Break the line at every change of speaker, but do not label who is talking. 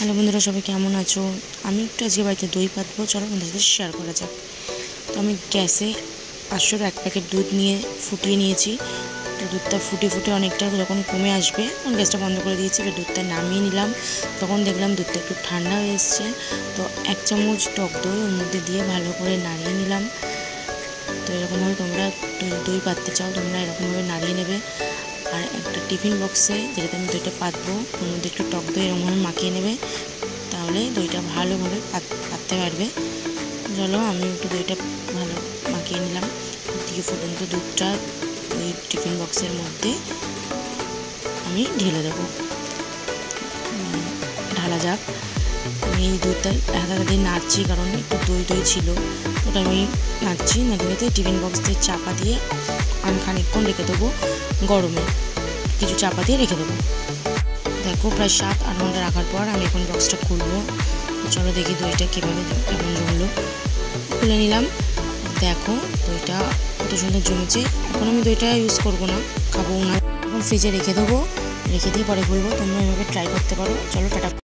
Hello বন্ধুরা, সবাই কেমন আছো? আমি একটু আজকে বাড়িতে দই পাতবো, চলো তোমাদের সাথে শেয়ার করা যাক। তো আমি গ্যাসে 500 এক প্যাকেট দুধ নিয়ে ফুটিয়ে নিয়েছি। তো দুধটা ফুটে ফুটে অনেকটা যখন কমে আসবে তখন গ্যাসটা বন্ধ করে দিয়েছি। এবার দুধটা নামিয়ে নিলাম, তখন দেখলাম দুধটা একটু ঠান্ডা হয়ে এসছে। তো 1 চামচ টক দই ওর মধ্যে দিয়ে ভালো করে নাড়িয়ে নিলাম। তো এরকমভাবে তোমরা দই পাততে চাও তোমরা এরকমভাবে নাড়িয়ে নেবে। আর একটা টিফিন বক্সে যেটাতে আমি দইটা পাতবো ওর মধ্যে একটু টক দই এরকমভাবে মাখিয়ে নেবে, তাহলে দইটা ভালোভাবে পাততে পারবে। চলো আমি একটু দইটা ভালো মাখিয়ে নিলাম। দিয়ে ফুটন্ত দুধটা ওই টিফিন বক্সের মধ্যে আমি ঢেলে দেবো। ঢালা যাক। আমি এই দুধটা হাতে দিয়ে নাড়ছি, কারণ একটু দই দই ছিল, ওটা আমি নাড়ছি। নাড়তে টিফিন বক্স দিয়ে চাপা দিয়ে আমি খানিকক্ষণ রেখে দেবো গরমে, কিছু চাপা দিয়ে রেখে দেবো। দেখো প্রায় 7-8 ঘন্টা রাখার পর আমি এখন বক্সটা খুলবো। চলো দেখি দইটা কীভাবে কেমন জমলো। খুলে নিলাম, দেখো দইটা কত সুন্দর জমেছে। এখন আমি দইটা ইউজ করবো না, খাবো না, এখন ফ্রিজে রেখে দেবো। রেখে দিয়ে পরে খুলবো। তোমরা এভাবে ট্রাই করতে পারো। চলো টাটা।